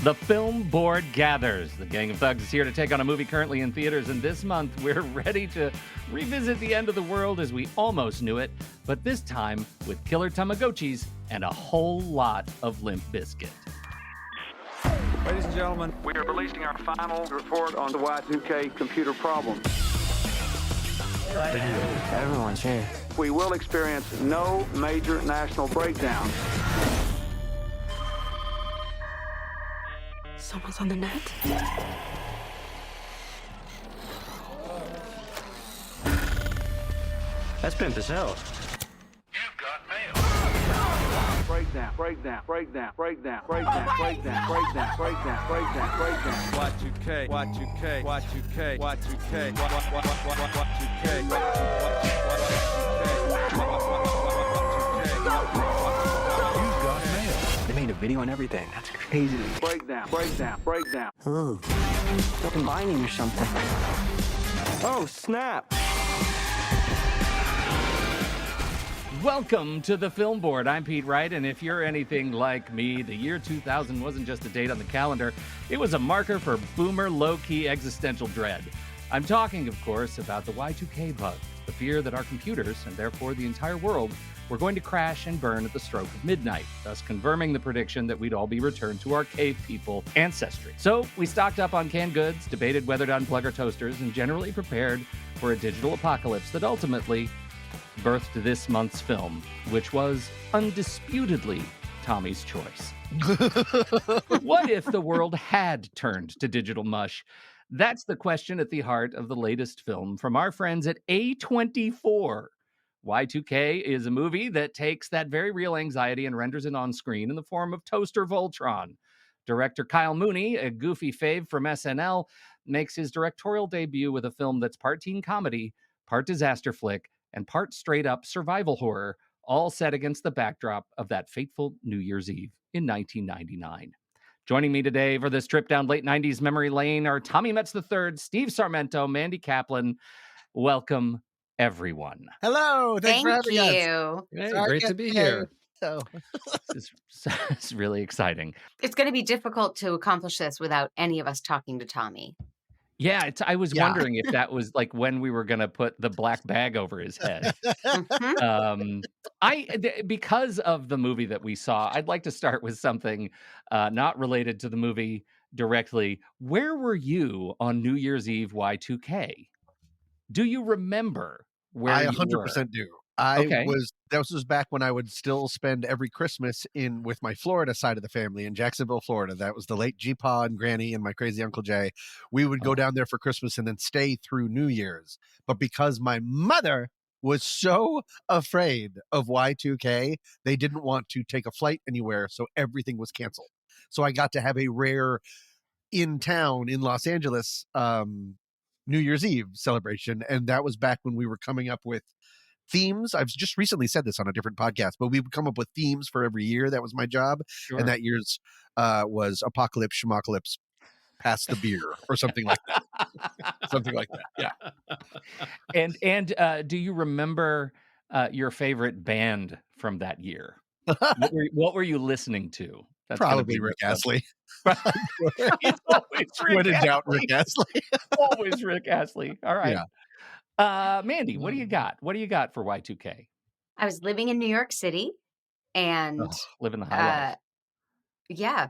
The film board gathers. The gang of thugs is here to take on a movie currently in theaters, and this month we're ready to revisit the end of the world as we almost knew it, but this time with killer Tamagotchis and a whole lot of Limp Bizkit. Ladies and gentlemen, we are releasing our final report on the Y2K computer problem. Everyone's here. We will experience no major national breakdown. Someone's on the net. That's pimp as hell. You've got mail. Breakdown, breakdown, breakdown, breakdown, breakdown, breakdown, breakdown, breakdown, breakdown, breakdown. Y2K, Y2K, Y2K, Y2K, Y2K, You've got mail. They made a video on everything. That's crazy. Breakdown, breakdown, breakdown. Ooh, they're combining or something. Oh, snap. Welcome to the Film Board. I'm Pete Wright, and if you're anything like me, the year 2000 wasn't just a date on the calendar, it was a marker for boomer low-key existential dread. I'm talking, of course, about the Y2K bug, the fear that our computers, and therefore the entire world, were going to crash and burn at the stroke of midnight, thus confirming the prediction that we'd all be returned to our cave people ancestry. So we stocked up on canned goods, debated whether to unplug our toasters, and generally prepared for a digital apocalypse that ultimately birthed this month's film, which was undisputedly Tommy's choice. What if the world had turned to digital mush? That's the question at the heart of the latest film from our friends at A24. Y2K is a movie that takes that very real anxiety and renders it on screen in the form of Toaster Voltron. Director Kyle Mooney, a goofy fave from SNL, makes his directorial debut with a film that's part teen comedy, part disaster flick, and part straight-up survival horror, all set against the backdrop of that fateful New Year's Eve in 1999. Joining me today for this trip down late 90s memory lane are Tommy Metz III, Steve Sarmento, Mandy Kaplan. Welcome, everyone. Hello. Thanks for Thank having us. you. Hey, great to be here. It's really exciting. It's going to be difficult to accomplish this without any of us talking to Tommy. Yeah, I was wondering if that was like when we were going to put the black bag over his head. Mhm. Because of the movie that we saw, I'd like to start with something not related to the movie directly. Where were you on New Year's Eve Y2K? Do you remember where I you 100% were? do. Okay. That was back when I would still spend every Christmas with my Florida side of the family in Jacksonville, Florida. That was the late G-Pa and Granny and my crazy Uncle Jay. We would go down there for Christmas and then stay through New Year's. But because my mother was so afraid of Y2K, they didn't want to take a flight anywhere, so everything was canceled. So I got to have a rare in town in Los Angeles New Year's Eve celebration, and that was back when we were coming up with themes. I've just recently said this on a different podcast, but we would come up with themes for every year. That was my job. Sure. And that year's was Apocalypse, Schmocalypse, Pass the Beer, or something like that. Something like that. Yeah. And do you remember your favorite band from that year? What were you listening to? That's Probably Rick Astley. It's always Rick When in doubt, Astley. Rick Astley. Always Rick Astley. All right. Yeah. Mandy, what do you got? What do you got for Y2K? I was living in New York City, and Living the high life. yeah,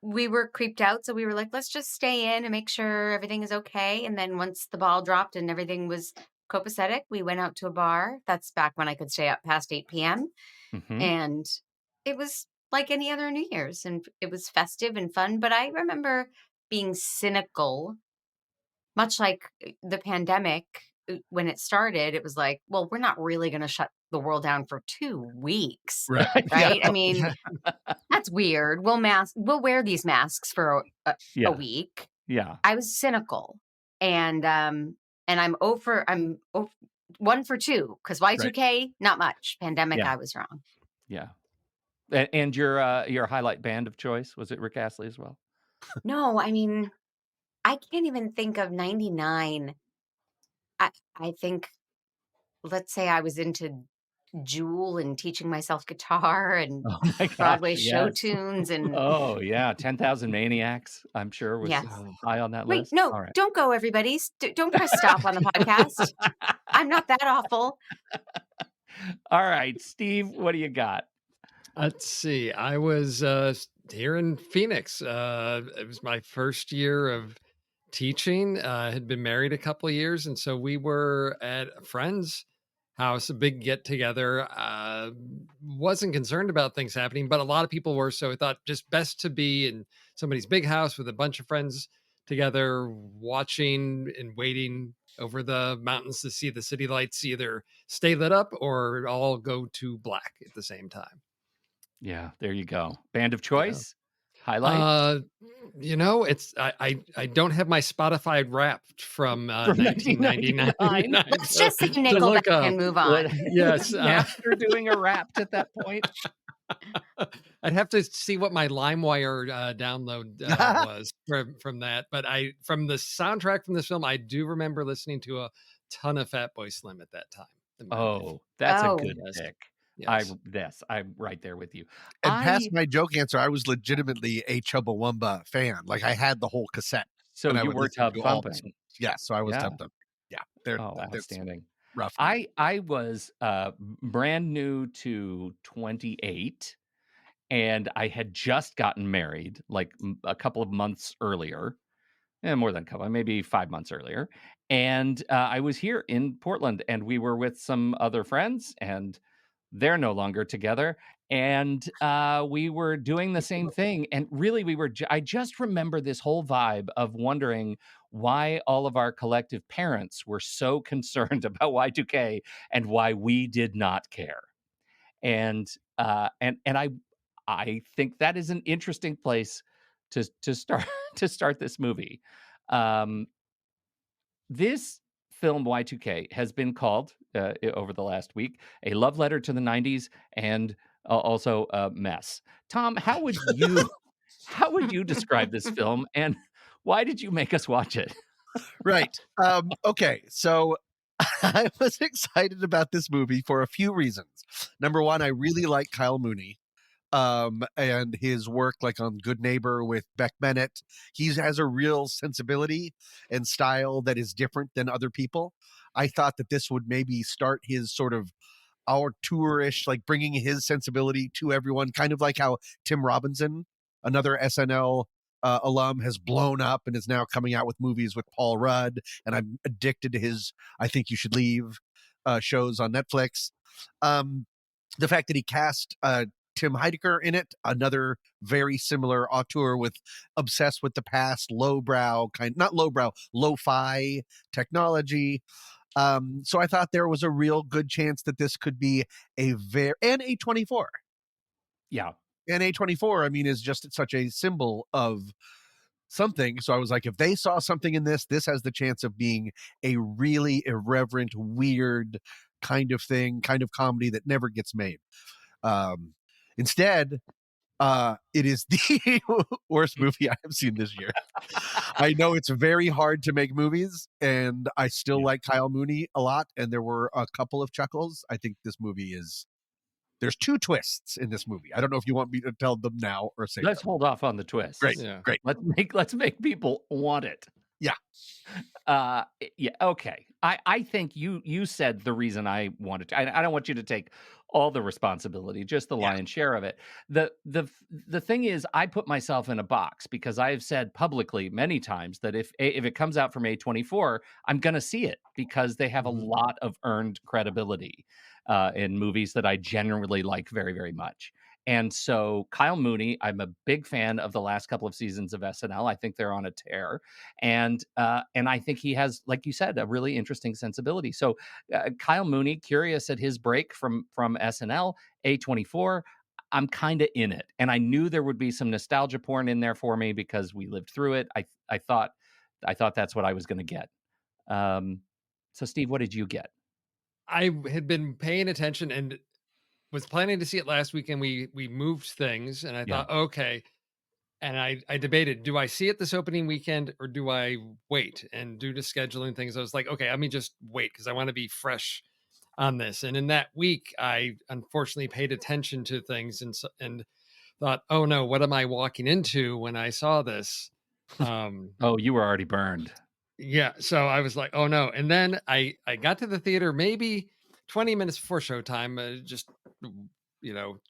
we were creeped out, so we were like, let's just stay in and make sure everything is okay. And then once the ball dropped and everything was copacetic, we went out to a bar. That's back when I could stay up past 8 p.m. Mhm. And it was like any other New Year's, and it was festive and fun. But I remember being cynical, much like the pandemic. When it started, it was like, well, we're not really going to shut the world down for 2 weeks, Right. right? I mean, that's weird. We'll wear these masks for a Yeah. week. Yeah. I was cynical, and I'm 1 for 2 because Y2K, not much. Pandemic, Yeah. I was wrong. Yeah. And your highlight band of choice, was it Rick Astley as well? No, I mean, I can't even think of 99. I think, let's say I was into Jewel and teaching myself guitar and Oh my Broadway gosh, show yes. tunes and Oh yeah, 10,000 Maniacs, I'm sure was yes. high on that Wait, list. no, All right. don't go, everybody. Don't press stop on the podcast. I'm not that awful. All right, Steve, what do you got? Let's see. I was here in Phoenix. It was my first year of teaching. I had been married a couple of years, and so we were at a friend's house, a big get together. Wasn't concerned about things happening, but a lot of people were. So I thought just best to be in somebody's big house with a bunch of friends together, watching and waiting over the mountains to see the city lights either stay lit up or all go to black at the same time. Yeah, there you go. Band of Yeah. choice? Highlight? It's I don't have my Spotify Wrapped from From 1999 1999. Let's just say to look Nickelback up. and move on. Yes, After doing a Wrapped at that point? I'd have to see what my LimeWire download was from that. But from the soundtrack from this film, I do remember listening to a ton of Fatboy Slim at that time in my life. Oh, that's a Oh. good Yes. pick. Yes. I'm right there with you. And I past my joke answer, I was legitimately a Chubbawamba fan. Like I had the whole cassette. so and I you would were listen tub to all the thumping. songs. Yeah, so I was Yeah. tub thumping. Yeah, they're Oh, that's outstanding. rough. I was brand new to 28, and I had just gotten married like a couple of months earlier. More than a couple, maybe 5 months earlier. And I was here in Portland, and we were with some other friends, and they're no longer together. And we were doing the same thing. And really, I just remember this whole vibe of wondering why all of our collective parents were so concerned about Y2K and why we did not care. And I think that is an interesting place to start to start this movie. Um, this film Y2K has been called over the last week a love letter to the 90s and also a mess. Tom, how would you describe this film and why did you make us watch it? Right. Okay. So I was excited about this movie for a few reasons. Number one, I really like Kyle Mooney. And his work like on Good Neighbor with Beck Bennett. He has a real sensibility and style that is different than other people. I thought that this would maybe start his sort of our tourish, like bringing his sensibility to everyone, kind of like how Tim Robinson, another SNL alum, has blown up and is now coming out with movies with Paul Rudd. And I'm addicted to his I Think You Should Leave shows on Netflix. The fact that he cast Tim Heidecker in it, another very similar auteur with obsessed with the past, lo-fi technology. So I thought there was a real good chance that this could be and A24. Yeah. And A24, I mean, is just such a symbol of something. So I was like, if they saw something in this has the chance of being a really irreverent, weird kind of thing, kind of comedy that never gets made. Instead, it is the worst movie I have seen this year. I know it's very hard to make movies, and I still like Kyle Mooney a lot, and there were a couple of chuckles. I think this movie there's two twists in this movie. I don't know if you want me to tell them now or say Let's them. hold off on the twist. Great. Yeah. Great. Let's make people want it. Yeah. Yeah. Okay. I think you said the reason I wanted to. I don't want you to take all the responsibility, just the lion's share of it. The thing is, I put myself in a box because I have said publicly many times that if it comes out from A24, I'm going to see it because they have a lot of earned credibility in movies that I generally like very, very much. And so Kyle Mooney, I'm a big fan of the last couple of seasons of SNL. I think they're on a tear, and I think he has, like you said, a really interesting sensibility. So Kyle Mooney, curious at his break from SNL, A24. I'm kind of in it, and I knew there would be some nostalgia porn in there for me because we lived through it. I thought that's what I was going to get. So Steve, what did you get? I had been paying attention and was planning to see it last weekend. We moved things, and I thought, okay. And I debated, do I see it this opening weekend or do I wait? And due to scheduling things, I was like, okay, let me just wait because I want to be fresh on this. And in that week, I unfortunately paid attention to things and thought, oh no, what am I walking into when I saw this? Oh, you were already burned. Yeah, so I was like, oh no. And then I got to the theater maybe 20 minutes before showtime. Just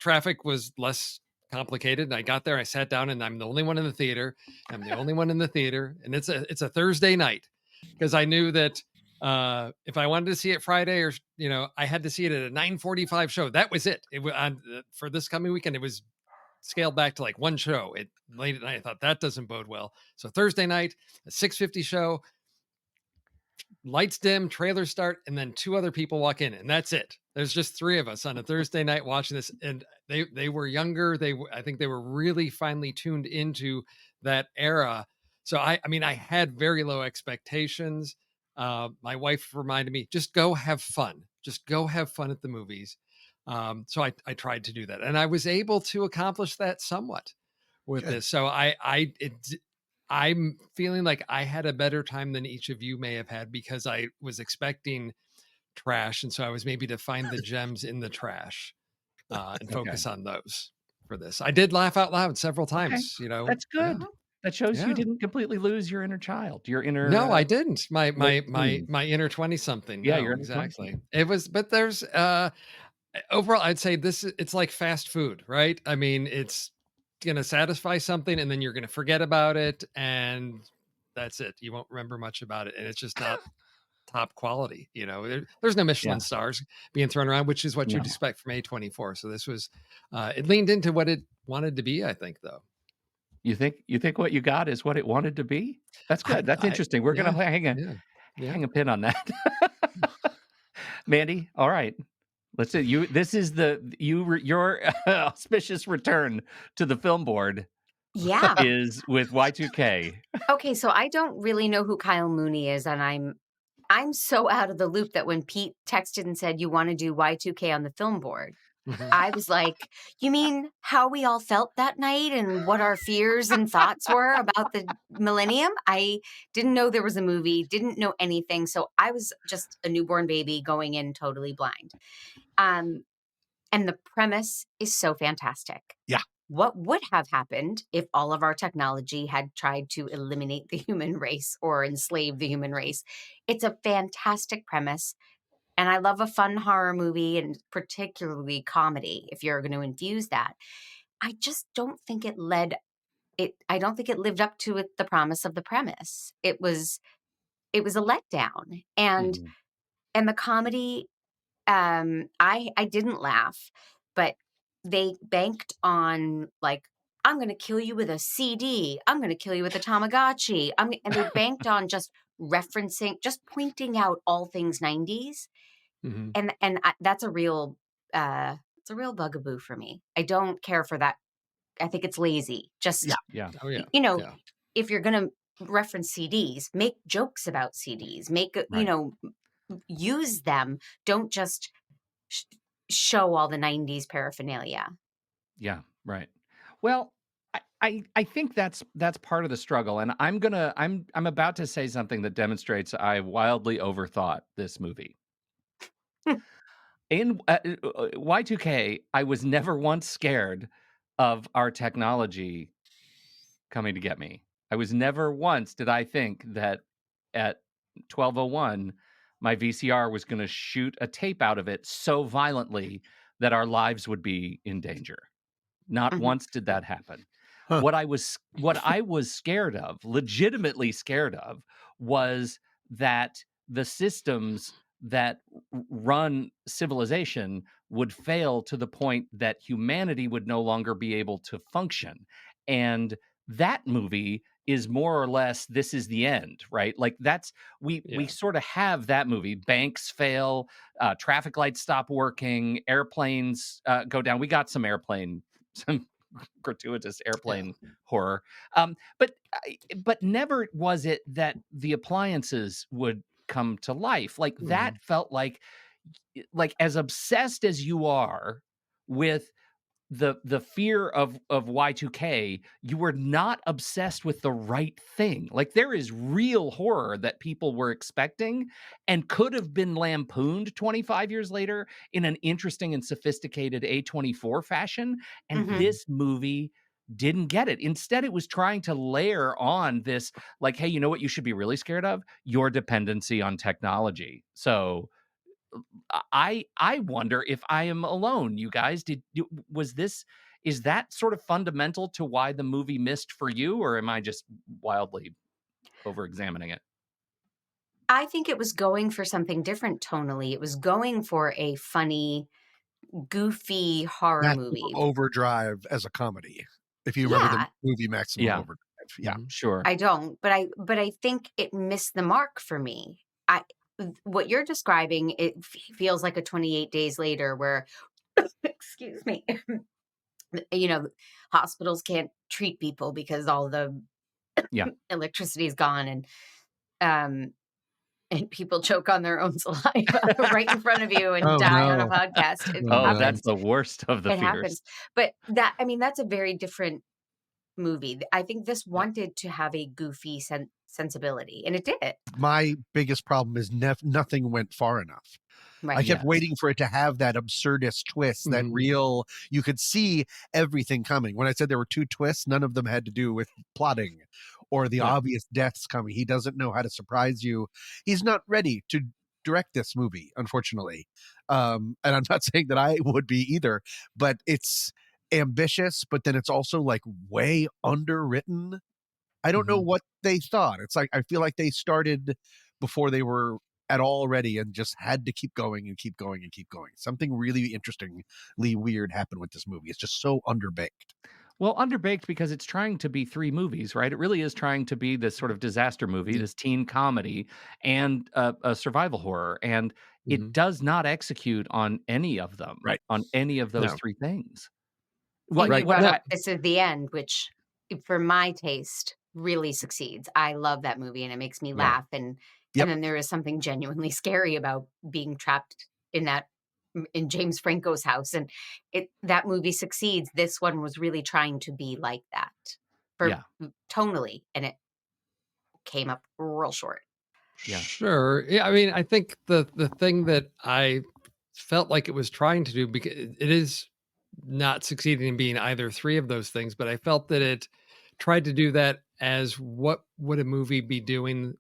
traffic was less complicated. And I got there, I sat down, and I'm the only one in the theater. I'm the only one in the theater, and it's a Thursday night because I knew that if I wanted to see it Friday, or I had to see it at a 9:45 show. That was it. It was for this coming weekend. It was scaled back to like one show at late at night. I thought that doesn't bode well. So Thursday night, a 6:50 show, lights dim, trailers start, and then two other people walk in, and that's it. There's just three of us on a Thursday night watching this, and they were younger. I think they were really finely tuned into that era. So I mean, I had very low expectations. My wife reminded me, just go have fun. Just go have fun at the movies. So I tried to do that, and I was able to accomplish that somewhat with Good. this. So I'm feeling like I had a better time than each of you may have had because I was expecting trash, and so I was maybe to find the gems in the trash and focus on those for this. I did laugh out loud several times. That's good. Yeah. That shows you Yeah. didn't completely lose your inner child, your inner. No, I didn't. My teen. inner 20 something. Yeah, No, your inner exactly. 20-something. It was, but there's overall, I'd say it's like fast food, right? I mean, it's gonna satisfy something, and then you're gonna forget about it, and that's it. You won't remember much about it, and it's just not top quality. There's no Michelin Yeah. stars being thrown around, which is what you'd No. expect from A24. So this was, it leaned into what it wanted to be, I think, though. You think what you got is what it wanted to be? That's good. That's I interesting. We're gonna yeah, hang a pin on that. Mandy, all right. Let's see. This is your auspicious return to the film board Yeah. is with Y2K. Okay, so I don't really know who Kyle Mooney is, and I'm so out of the loop that when Pete texted and said you want to do Y2K on the film board, Mhm. I was like, you mean how we all felt that night and what our fears and thoughts were about the millennium? I didn't know there was a movie, didn't know anything. So I was just a newborn baby going in totally blind. And the premise is so fantastic. Yeah. What would have happened if all of our technology had tried to eliminate the human race or enslave the human race? It's a fantastic premise. And I love a fun horror movie and particularly comedy if you're going to infuse that. I just don't think I don't think it lived up to the promise of the premise. It was a letdown. And the comedy, I didn't laugh, but they banked on like, I'm going to kill you with a CD. I'm going to kill you with a Tamagotchi. And they banked on just pointing out all things 90s. Mhm. And that's a real it's a real bugaboo for me. I don't care for that. I think it's lazy. Just Yeah. Oh yeah. Yeah. if you're going to reference CDs, make jokes about CDs. Make Right. use them. Don't just show all the 90s paraphernalia. Yeah, right. Well, I think that's part of the struggle, and I'm about to say something that demonstrates I wildly overthought this movie. In Y2K, I was never once scared of our technology coming to get me. I was never once did I think that at 12:01 my VCR was going to shoot a tape out of it so violently that our lives would be in danger. Not Mhm. once did that happen. Huh. What I was scared of, legitimately scared of, was that the systems that run civilization would fail to the point that humanity would no longer be able to function. And that movie is more or less this is the end, right? Like that's we Yeah. sort of have that movie. Banks fail, traffic lights stop working, airplanes go down. We got some gratuitous airplane horror. But never was it that the appliances would come to life. Like that felt like as obsessed as you are with the fear of Y2K, you were not obsessed with the right thing. Like there is real horror that people were expecting and could have been lampooned 25 years later in an interesting and sophisticated A24 fashion, and Mhm. this movie didn't get it. Instead, it was trying to layer on this like, hey, you know what you should be really scared of? Your dependency on technology. So I wonder if I am alone. You guys, was this is that sort of fundamental to why the movie missed for you, or am I just wildly over examining it? I think it was going for something different tonally. It was going for a funny, goofy horror Maximum movie. Overdrive as a comedy. If you remember the Yeah, movie Maximum Yeah. Overdrive. Yeah. Sure. I don't, but I think it missed the mark for me. What you're describing, it feels like a 28 Days Later where excuse me, you know, hospitals can't treat people because all the Yeah. electricity is gone um and people choke on their own saliva right in front of you and Oh, die on a no. podcast. It Oh, Oh, no. that's happens. the worst of the It fears. happens. But that, I mean, that's a very different movie. I think this Yeah. wanted to have a goofy sensibility, and it did. My biggest problem is nothing went far enough. I Right. kept Yes. waiting for it to have that absurdist twist, that Mhm. real, you could see everything coming. When I said there were two twists, none of them had to do with plotting or the Yeah. obvious deaths coming. He doesn't know how to surprise you. He's not ready to direct this movie, unfortunately. And I'm not saying that I would be either, but it's ambitious, but then it's also like way underwritten. I don't know Mhm. what they thought. It's like I feel like they started before they were at all ready and just had to keep going and keep going and keep going. Something really interestingly weird happened with this movie. It's just so underbaked. Well, underbaked because it's trying to be three movies, right? It really is trying to be this sort of disaster movie, Yeah. this teen comedy, and a survival horror, and it Mhm. does not execute on any of them, Right. on any of those No. three things. And you What brought No. up This Is the End, which for my taste really succeeds. I love that movie and it makes me Yeah. laugh. And Yep. then there is something genuinely scary about being trapped in that in James Franco's house. And that movie succeeds. This one was really trying to be like that for Yeah, tonally, and it came up real short. yeah, Sure. Yeah, I mean, I think the thing that I felt like it was trying to do, because it is not succeeding in being either three of those things, but I felt that it tried to do that as what would a movie be doing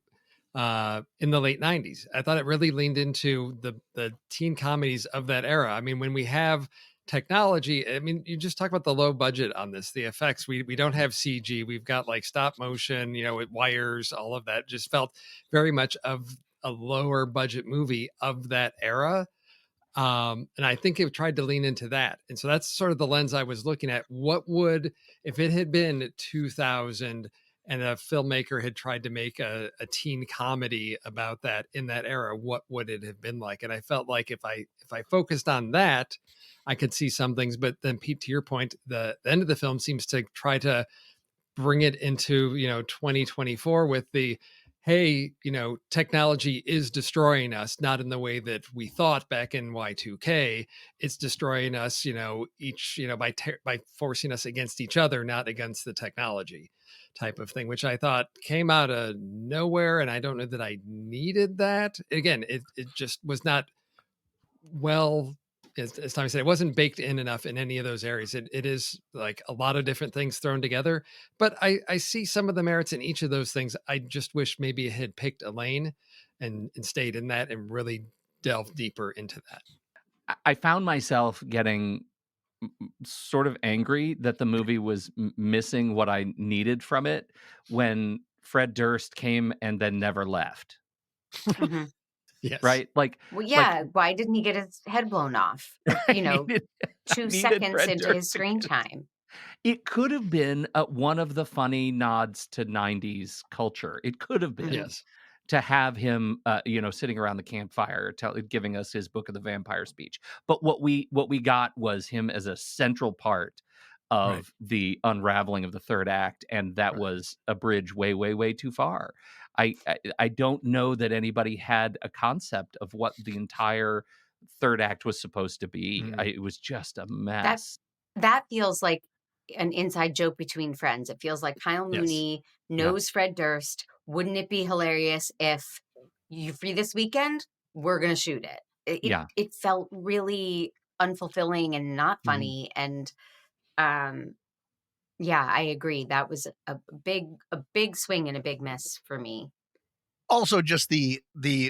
in the late 90s. I thought it really leaned into the teen comedies of that era. I mean, when we have technology, I mean, you just talk about the low budget on this, the effects. We don't have CG. We've got like stop motion, with wires, all of that just felt very much of a lower budget movie of that era. And I think it tried to lean into that. And so that's sort of the lens I was looking at. What would, if it had been 2000 and a filmmaker had tried to make a teen comedy about that in that era, what would it have been like? And I felt like if I focused on that, I could see some things. But then, Pete, to your point, the end of the film seems to try to bring it into 2024 with the, hey, technology is destroying us, not in the way that we thought back in Y2K. It's destroying us, each, by forcing us against each other, not against the technology, type of thing, which I thought came out of nowhere. And I don't know that I needed that. Again, it just was not well, as Tommy said, it wasn't baked in enough in any of those areas. It is like a lot of different things thrown together, but I see some of the merits in each of those things. I just wish maybe it had picked a lane and stayed in that and really delved deeper into that. I found myself getting sort of angry that the movie was missing what I needed from it when Fred Durst came and then never left. Mhm. Yes. Right? Like, Well, like yeah. Why didn't he get his head blown off? I needed, I 2 needed seconds Fred into Durst his screen again. time. It could have been one of the funny nods to 90s culture. It could have been Yes. to have him, sitting around the campfire, giving us his Book of the Vampire speech. But what we got was him as a central part Right. of the unraveling of the third act, and that Right. was a bridge way, way, way too far. I don't know that anybody had a concept of what the entire third act was supposed to be. Mhm. It was just a That mess. that feels like an inside joke between friends. It feels like Kyle Yes. Mooney knows Fred Durst. Wouldn't it be hilarious if you free this weekend? We're gonna shoot it. Yeah. It felt really unfulfilling and not Mhm. funny. And yeah, I agree. That was a big swing and a big miss for me. Also, just the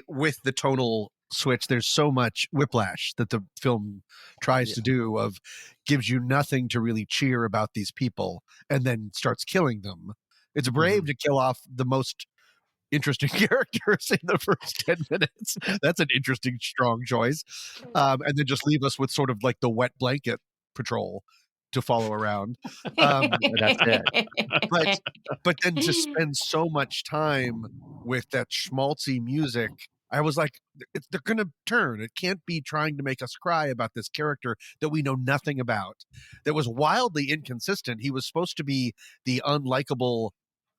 with the tonal switch, there's so much whiplash that the film tries Yeah. to do of gives you nothing to really cheer about these people and then starts killing them. It's brave to kill off the most interesting characters in the first 10 minutes. That's an interesting, strong choice. And then just leave us with sort of like the wet blanket patrol to follow around. That's it. But then to spend so much time with that schmaltzy music, I was like, they're going to turn. It can't be trying to make us cry about this character that we know nothing about, that was wildly inconsistent. He was supposed to be the unlikable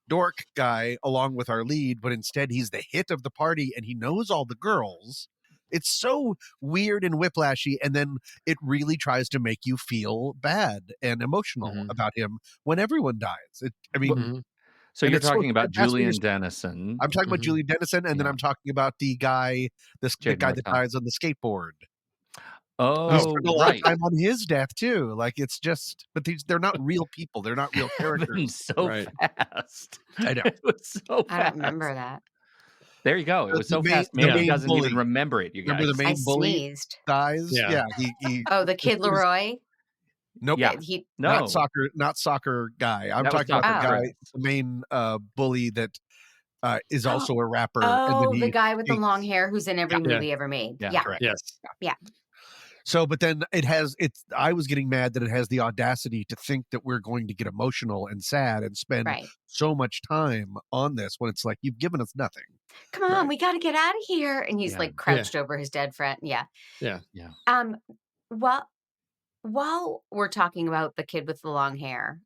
dork guy along with our lead, but instead he's the hit of the party and he knows all the girls. It's so weird and whiplashy, and then it really tries to make you feel bad and emotional about him when everyone dies. I mean, Mhm. So and you're it's so talking about steadfastly Julian res- Dennison, I'm talking about Mhm. Julie Dennison, and then Yeah. I'm talking about the guy, the Jake guy that Martell. dies on the skateboard. We Oh, spend a lot right. of time on his death too. Like it's just, but they're not real people. They're not real Happened characters. so Right. fast. I know. It was so I fast. don't remember that. There you go. It was The so main, fast. the Mandy main doesn't even bully. remember it, you Remember the guys. I main bully sneezed. dies? Yeah. Yeah, he Oh, the as Kid soon as- Leroy. Nope. Yeah. He. Not No, soccer guy. I'm that was talking about the Dr. Oh. guy, Chris. the main bully that is Oh, also a rapper, and then oh, the he guy with the long cheats. hair who's in every Yeah. movie ever made. Yeah. Yeah. Correct. Yes. So, but then I was getting mad that it has the audacity to think that we're going to get emotional and sad and spend Right. so much time on this when it's like, you've given us nothing. Come on, Right. we got to get out of here. And he's Yeah. like crouched over his dead friend. Yeah. Yeah. Well, while we're talking about the kid with the long hair,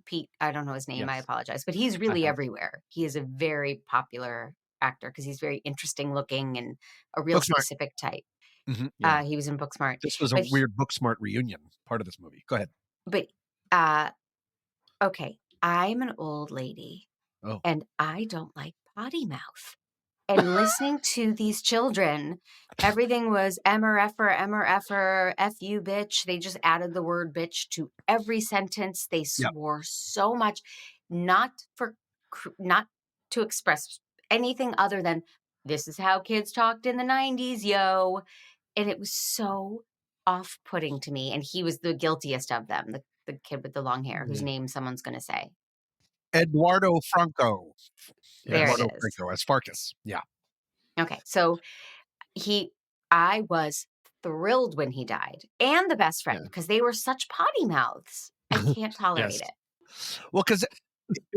Pete, I don't know his name. I Yes. apologize, but he's really Uh-huh. everywhere. He is a very popular actor because he's very interesting looking and a real Booksmart. specific type. Mhm. Yeah. He was in Booksmart. This was a But weird Booksmart reunion part of this movie. Go ahead. But okay, I'm an old lady Oh. and I don't like potty mouth. And listening to these children, everything was emmer effer, F you bitch. They just added the word bitch to every sentence. They Yep. swore so much, not to express anything other than this is how kids talked in the 90s, yo. And it was so off-putting to me. And he was the guiltiest of them, the kid with the long hair, whose name someone's going to say. Eduardo Franco. There Eduardo it is. Franco as Farkas. Yeah. Okay, so I was thrilled when he died, and the best friend, because they were such potty mouths. I can't tolerate Yes. it. Well, because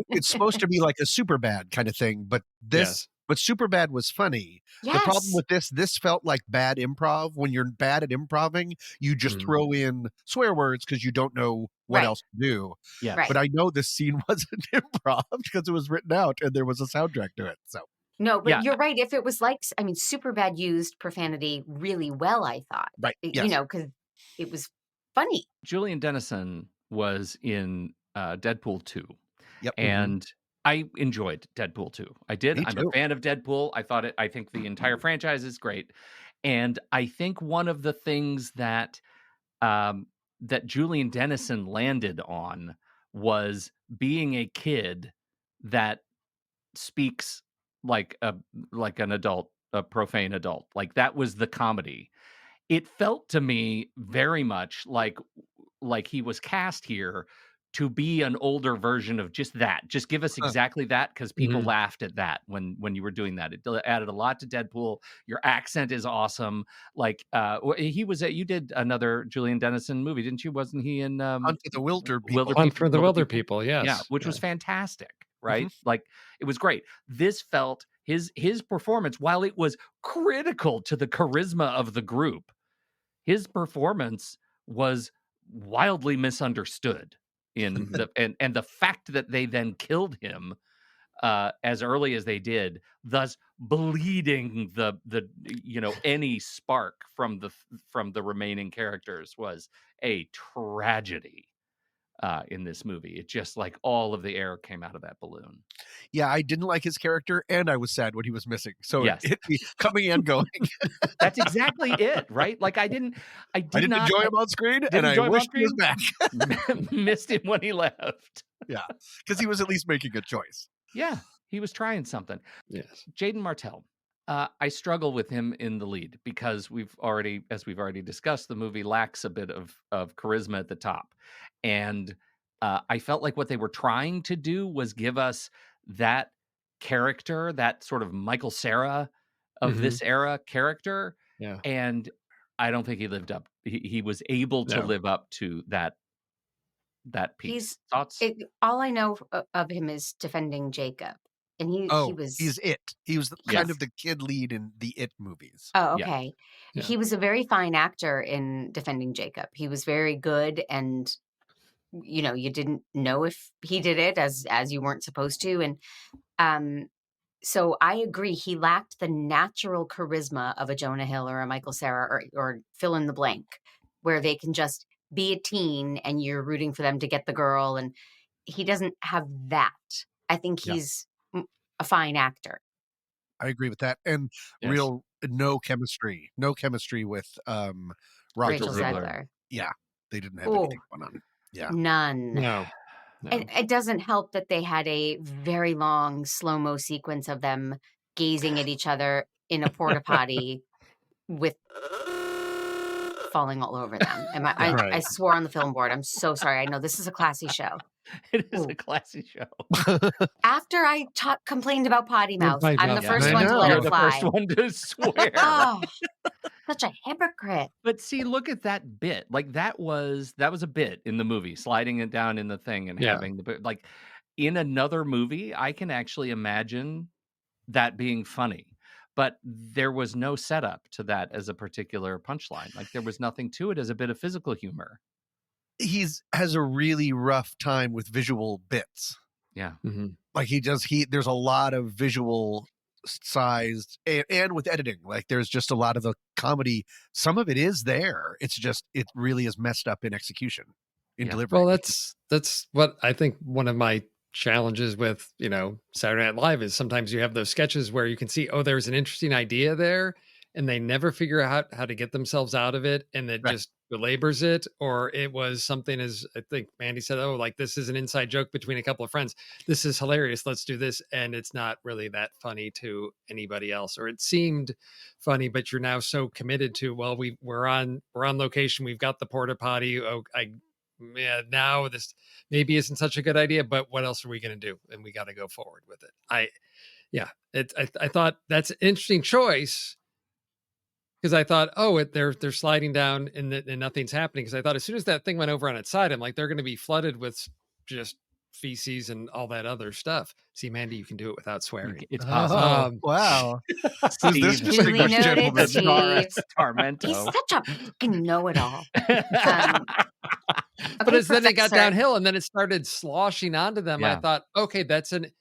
it's supposed to be like a super bad kind of thing, but Yes. but super bad was funny. Yes. The problem with this felt like bad improv. When you're bad at improving, you just Mhm. throw in swear words because you don't know what Right. else to do. Yeah. Right. But I know this scene wasn't improv because it was written out and there was a soundtrack to it. So No, but Yeah. you're right. If it was like, I mean, Superbad used profanity really well, I thought. right, You yes. know, because it was funny. Julian Dennison was in Deadpool 2. Yep. And I enjoyed Deadpool 2. I did. Me I'm too. a fan of Deadpool. I think the entire franchise is great. And I think one of the things that that Julian Dennison landed on was being a kid that speaks like an adult, a profane adult. Like that was the comedy. It felt to me very much like he was cast here to be an older version of just that. Just give us exactly that, because people Mhm. laughed at that when you were doing that. It added a lot to Deadpool. Your accent is awesome. Like he was you did another Julian Dennison movie, didn't you? Wasn't he in Hunt for the Wilder People. Hunt for the Wilder People. Yes. Yeah, which was fantastic, right? Mm-hmm. Like it was great. This felt his performance, while it was critical to the charisma of the group, his performance was wildly misunderstood in the and the fact that they then killed him as early as they did, thus bleeding the any spark from the remaining characters, was a tragedy. in this movie. It just like all of the air came out of that balloon. Yeah, I didn't like his character, and I was sad when he was missing. So it Yes. hit me coming and going. That's exactly it, right? Like I did I didn't not enjoy him on screen, didn't and I enjoy him on wished he was screen. back. Missed him when he left. Yeah, because he was at least making a choice. Yeah, he was trying something. Yes. Jaden Martell. I struggle with him in the lead because as we've already discussed, the movie lacks a bit of charisma at the top, and I felt like what they were trying to do was give us that character, that sort of Michael Cera of this era character, Yeah. and I don't think he lived up. He was able to No. live up to that piece. Thoughts? All I know of him is defending Jacob, and he was. He's It. He was Yes. kind of the kid lead in the It movies. Oh, Yeah. okay. Yeah. He was a very fine actor in defending Jacob. He was very good, and you didn't know if he did it as you weren't supposed to, and so I agree. He lacked the natural charisma of a Jonah Hill or a Michael Cera or fill in the blank, where they can just be a teen and you're rooting for them to get the girl, and he doesn't have that. I think Yeah. he's a fine actor. I agree with that. And Yes. no chemistry with Roger Rachel Ziegler. Zegler. Yeah, they didn't have Oh, anything going on. Yeah. none. No. And it doesn't help that they had a very long slow-mo sequence of them gazing at each other in a porta potty with falling all over them. I Right. swore on the film board. I'm so sorry. I know this is a classy show. It is Ooh. a classy show. After I complained about potty mouth, Potty I'm the mouth, yeah. first I one to know. let You're it the fly. first one to swear. Oh, such a hypocrite. But see, look at that bit. Like that was a bit in the movie, sliding it down in the thing and Yeah. having the bit. Like in another movie, I can actually imagine that being funny. But there was no setup to that as a particular punchline. Like there was nothing to it as a bit of physical humor. Has a really rough time with visual bits. Yeah. Mhm. Like there's a lot of visual sized and with editing, like there's just a lot of the comedy. Some of it is there. It's just, it really is messed up in execution, in Yeah. delivery. Well, that's what I think one of my challenges with, Saturday Night Live is sometimes you have those sketches where you can see, oh, there's an interesting idea there, and they never figure out how to get themselves out of it, and it Right. just belabors it. Or it was something, as I think Mandy said, oh, like this is an inside joke between a couple of friends. This is hilarious. Let's do this. And it's not really that funny to anybody else, or it seemed funny, but you're now so committed to, well, we're on location. We've got the porta potty. Oh, now this maybe isn't such a good idea, but what else are we going to do? And we got to go forward with it. I thought that's an interesting choice, because I thought, oh, they're sliding down and nothing's happening. Because I thought as soon as that thing went over on its side, I'm like, they're going to be flooded with just feces and all that other stuff. See, Mandy, you can do it without swearing. It's possible. Wow. Steve, this Duly distinguished noted, gentleman. Steve. Tormento. He's such a fucking know-it-all. But Okay, as then it got Professor. downhill and then it started sloshing onto them, I Yeah. thought, okay, that's an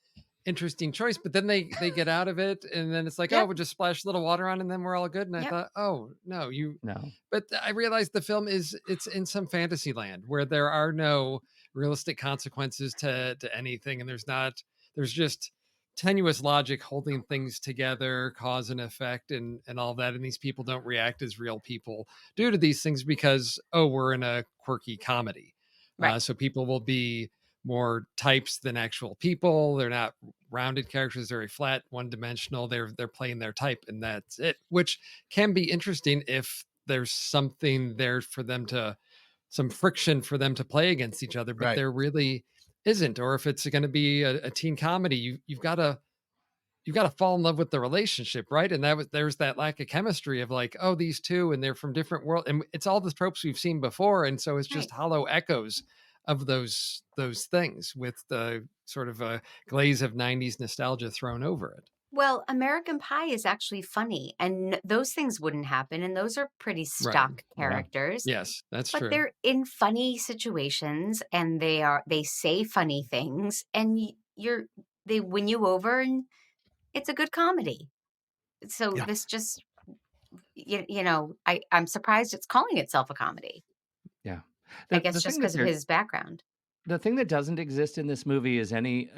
interesting choice. But then they get out of it, and then it's like, Yep. oh, we'll just splash a little water on, and then we're all good. And I Yep. thought, oh no, No. But I realized the film it's in some fantasy land where there are no realistic consequences to anything, and there's just tenuous logic holding things together, cause and effect, and all that. And these people don't react as real people do to these things because, oh, we're in a quirky comedy. Right. So people will be more types than actual people. They're not rounded characters, very flat, one-dimensional. They're playing their type, and that's it, which can be interesting if there's something there for them some friction for them to play against each other, but Right. there really isn't. Or if it's going to be a teen comedy, you've got to fall in love with the relationship, right? And there's that lack of chemistry of like, oh, these two, and they're from different worlds, and it's all the tropes we've seen before, and so it's just hollow echoes of those things with the sort of a glaze of 90s nostalgia thrown over it. Well, American Pie is actually funny, and those things wouldn't happen, and those are pretty stock characters. Yes, that's But true. they're in funny situations, and they say funny things, and they win you over, and it's a good comedy. So Yeah. this just I'm surprised it's calling itself a comedy. Yeah. I guess just because of his background. the thing that doesn't exist in this movie is any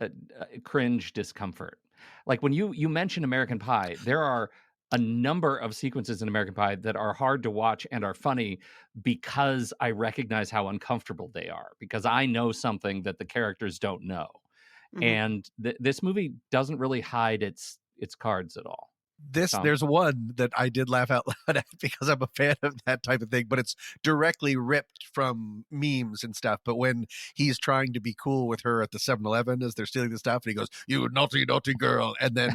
cringe discomfort. Like when you mention American Pie, there are a number of sequences in American Pie that are hard to watch and are funny because I recognize how uncomfortable they are, because I know something that the characters don't know. Mhm. And this movie doesn't really hide its cards at all. There's one that I did laugh out loud at because I'm a fan of that type of thing, but it's directly ripped from memes and stuff. But when he's trying to be cool with her at the 7-Eleven as they're stealing the stuff, and he goes, "You naughty, naughty girl," and then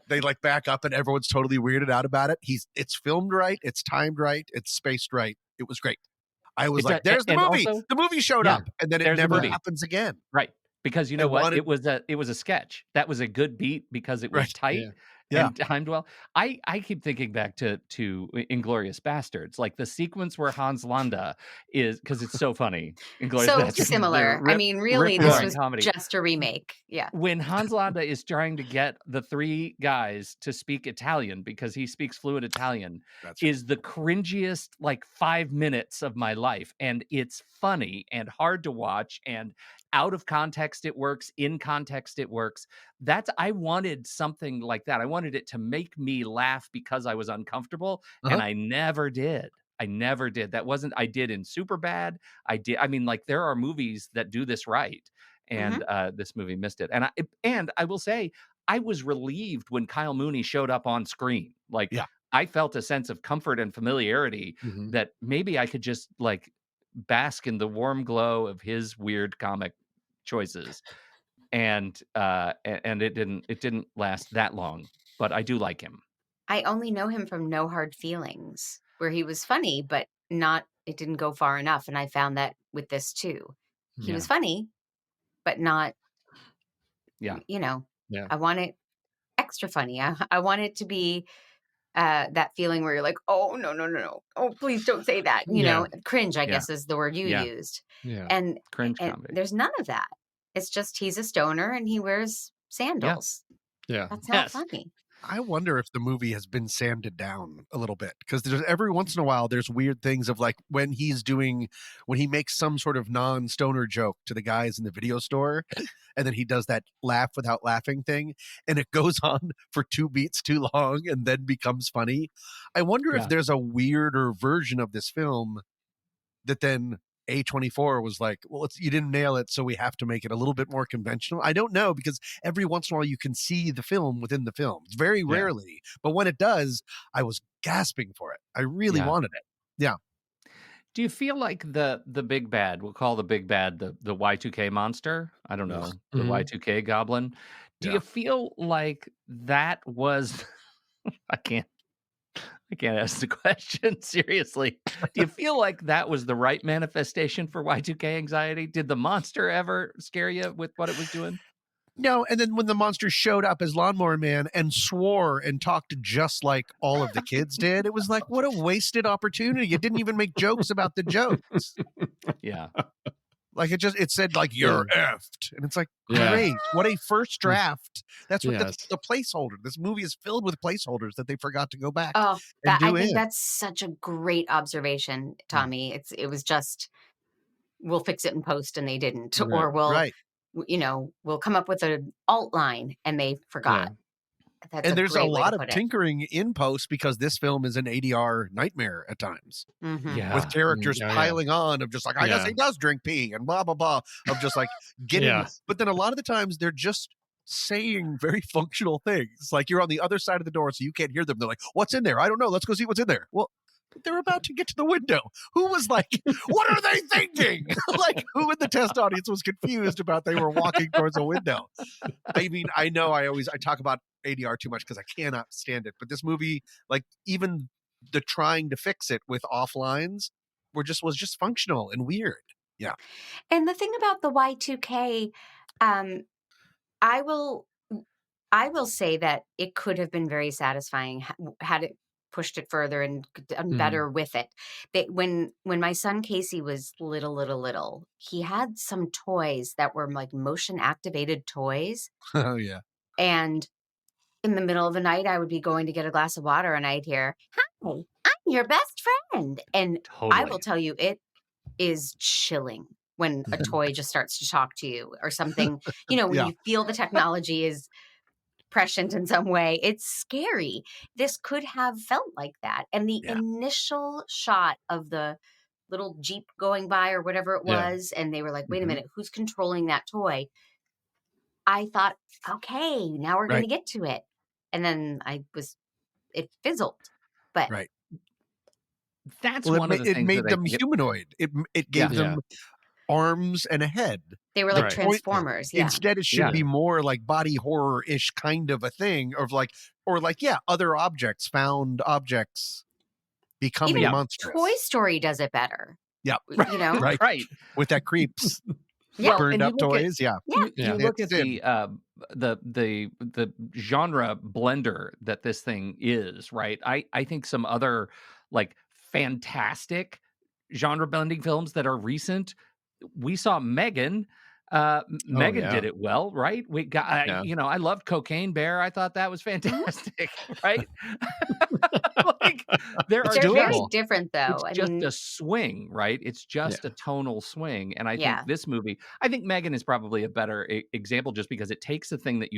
they like back up and everyone's totally weirded out about it. It's filmed right, it's timed right, it's spaced right. It was great. I was It like, does, "There's the and movie. also, The movie showed yeah, up," and then it there's the never movie. happens again. Right. Because you I know what? wanted It was a sketch. That was a good beat because it was right, tight Yeah. yeah. and timed well. I keep thinking back to Inglorious Bastards, like the sequence where Hans Landa is, because it's so funny. Inglorious So Bastards, similar. I mean, really, rip this roaring was comedy. just a remake. Yeah. When Hans Landa is trying to get the three guys to speak Italian because he speaks fluent Italian, That's is the cringiest like 5 minutes of my life. And it's funny and hard to watch, and out of context it works, in context it works. I wanted something like that. I wanted it to make me laugh because I was uncomfortable, and uh-huh. I never did. I never did. That wasn't, I did in Superbad. I mean, like, there are movies that do this right, Mhm. and this movie missed it. And I will say, I was relieved when Kyle Mooney showed up on screen. Like, Yeah. I felt a sense of comfort and familiarity Mhm. that maybe I could just like bask in the warm glow of his weird comic choices. And it didn't last that long, but I do like him. I only know him from No Hard Feelings, where he was funny, but not, it didn't go far enough. And I found that with this too. He Yeah. was funny, but not, Yeah. you know, Yeah. I want it extra funny. I want it to be that feeling where you're like, oh, no, no, no, no. Oh, please don't say that. Yeah. Cringe, I Yeah. guess, is the word you Yeah. used. Yeah. And, Cringe and comedy. there's none of that. It's just he's a stoner and he wears sandals. Yeah. That's not Yes. funny. I wonder if the movie has been sanded down a little bit, because there's every once in a while there's weird things of like when he makes some sort of non-stoner joke to the guys in the video store, and then he does that laugh without laughing thing, and it goes on for 2 beats too long and then becomes funny. I wonder if Yeah. there's a weirder version of this film that then A24 was like, well, you didn't nail it, so we have to make it a little bit more conventional. I don't know, because every once in a while you can see the film within the film. It's very Yeah. rarely, but when it does, I was gasping for it. I really Yeah. wanted it. Yeah. Do you feel like the big bad, we'll call the big bad the Y2K monster? I don't know, the Mhm. Y2K goblin. Do Yeah. you feel like that was I can't ask the question seriously. Do you feel like that was the right manifestation for Y2K anxiety? Did the monster ever scare you with what it was doing? No, and then when the monster showed up as Lawnmower Man and swore and talked just like all of the kids did, it was like, what a wasted opportunity. It didn't even make jokes about the jokes. Yeah. Like it said like you're effed, and it's like, Yeah. great, what a first draft. That's what Yes. the placeholder. This movie is filled with placeholders that they forgot to go back Oh, and I do think in. that's such a great observation, Tommy. It was just, we'll fix it in post and they didn't, Right. or Right. we'll come up with an alt line and they forgot. That's And a there's a great way to lot of put it. tinkering in post, because this film is an ADR nightmare at times, Mhm. Yeah. with characters Yeah, yeah. piling on of just like, I guess Yeah. he does drink pee and blah blah blah, of just like getting. Yeah. But then a lot of the times they're just saying very functional things. Like you're on the other side of the door, so you can't hear them. They're like, "What's in there? I don't know. Let's go see what's in there." Well, they're about to get to the window. Who was like, "What are they thinking?" Like, who in the test audience was confused about they were walking towards a window? I mean, I know I talk about ADR too much because I cannot stand it. But this movie, like, even the trying to fix it with off lines was just functional and weird. Yeah. And the thing about the Y2K, um, I will say that it could have been very satisfying had it pushed it further and done Mhm. better with it. When my son Casey was little, he had some toys that were like motion activated toys, Oh yeah. and in the middle of the night, I would be going to get a glass of water and I'd hear, "Hi, I'm your best friend." And I will Totally. tell you, it is chilling when a toy just starts to talk to you or something, when Yeah. you feel the technology is prescient in some way. It's scary. This could have felt like that. And the Yeah. initial shot of the little Jeep going by or whatever it Yeah. was, and they were like, wait a Mhm. minute, who's controlling that toy? I thought, okay, now we're going to Right. get to it. And then it fizzled. But Right. That's Well, one of the it things that made I them think humanoid. It Yeah. gave them arms and a head. they were The like Right. point Transformers. Yeah. instead, it should Yeah. be more like body horror-ish kind of a thing of like, or like, other objects, found objects becoming Even monstrous. Toy Story does it better. Yeah. Right. Right. With that creeps. Yeah. Well, Burned and you up look at toys. Yeah. you Yeah. look It's at in. the genre blender that this thing is, right? I think some other like fantastic genre blending films that are recent. We saw Megan. Megan yeah. did it well, right? We got, Yeah. I loved Cocaine Bear. I thought that was fantastic, right? Like there are It's They're very doable. different, though. it's I just mean, a swing, right? It's just a tonal swing. And I think yeah. this movie, I think Megan is probably a better example just because it takes a thing that